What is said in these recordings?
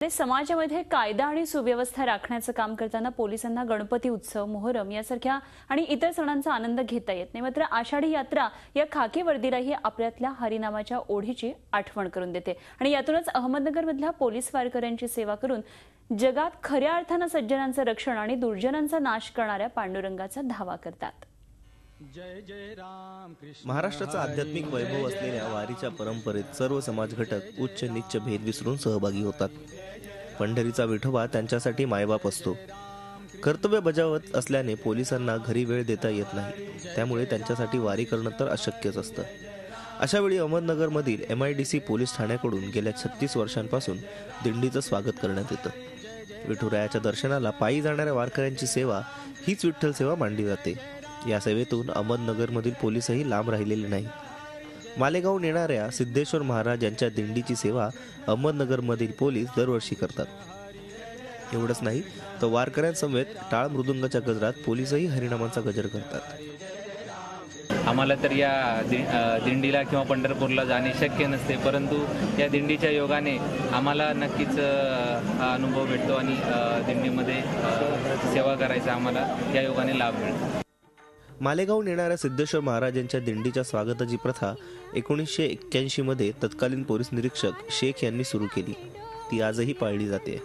समाजामध्ये कायदा आणि सुव्यवस्था राखण्याचं काम करताना पोलिसांना गणपती उत्सव, मोहरम यासारख्या आणि इतर सणांचा आनंद घेता येत नाही। मात्र आषाढी यात्रा या खाकी वर्दीलाही आपल्यातल्या हरिनामाच्या ओढीची आठवण करून देते आणि यातूनच अहमदनगरमधल्या पोलीस वारकऱ्यांची सेवा करून जगात खऱ्या अर्थाने सज्जनांचं रक्षण आणि दुर्जनांचा नाश करणाऱ्या पांडुरंगाचा धावा करतात। महाराष्ट्राचा आध्यात्मिक वैभव असलेल्या वारीच्या परंपरेत सर्व समाज घटक उच्च नीच भेद विसरून सहभागी होतात। पंढरीचा विठोबा त्यांच्यासाठी मायबाप असतो। कर्तव्य बजावत असल्याने पोलिसांना घरी वेळ देता येत नाही, त्यामुळे त्यांच्यासाठी वारी करणं तर अशक्यच असतं। अशा वेळी अहमदनगरमधील MIDC पोलीस ठाण्याकडून गेल्या 36 वर्षांपासून दिंडीचं स्वागत करण्यात येतं। विठुरायाच्या दर्शनाला पायी जाणाऱ्या वारकऱ्यांची सेवा हीच विठ्ठल सेवा मानली जाते। या सेवेतून अहमदनगरमधील पोलीसही लांब राहिलेले नाही। मालेगावहून येणाऱ्या सिद्धेश्वर महाराज यांच्या दिंडीची सेवा अहमदनगरमधील पोलीस दरवर्षी करतात। एवढंच नाही तर वारकऱ्यांसमेत टाळ मृदुंगाच्या गजरात पोलीसही हरिनामाचा गजर करतात। आम्हाला तर या दिंडीला किंवा पंढरपूरला जाणे शक्य नसते, परंतु या दिंडीच्या योगाने आम्हाला नक्कीच हा अनुभव भेटतो आणि दिंडीमध्ये सेवा करायचा आम्हाला या योगाने लाभ मिळतो। मालेगावहून येणाऱ्या सिद्धेश्वर महाराजांच्या दिंडीच्या स्वागताची प्रथा 1981 मध्ये तत्कालीन पोलीस निरीक्षक शेख यांनी सुरू केली। ती आजही पाळली जाते।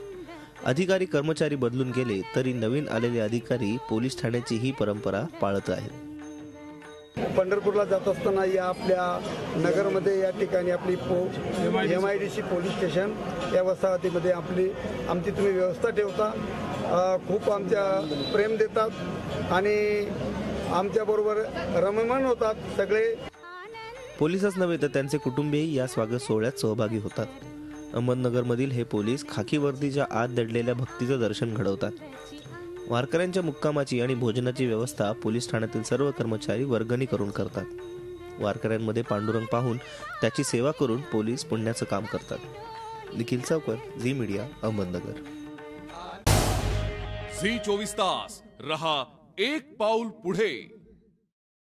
अधिकारी कर्मचारी बदलून गेले तरी नवीन आलेले अधिकारी पोलीस ठाण्याची ही परंपरा पाळत आहेत। पंढरपूरला जात असताना या आपल्या नगरमध्ये या ठिकाणी आपली MIDC पोलीस स्टेशन या वसाहतीमध्ये आमची तुम्ही व्यवस्था ठेवता, खूप आमच्या प्रेम देतात आणि आमच्याबरोबर रममाण होतात। सगळे पोलीसच नव्हे तर त्यांचे कुटुंबीयही या स्वागत सोहळ्यात सहभागी होतात। अहमदनगरमधील हे पोलीस खाकी वर्दीच्या आत दडलेल्या भक्तीचं दर्शन घडवतात। वारकऱ्यांच्या मुक्कामाची आणि भोजनाची व्यवस्था पोलीस ठाण्यातील सर्व कर्मचारी वर्गणी करून करतात। वारकऱ्यांमध्ये पांडुरंग पाहून त्याची सेवा करून पोलीस पुण्याचं काम करतात। निखिल चौकर, झी मीडिया, अहमदनगर। झी 24 तास रहा एक पाऊल पुढे।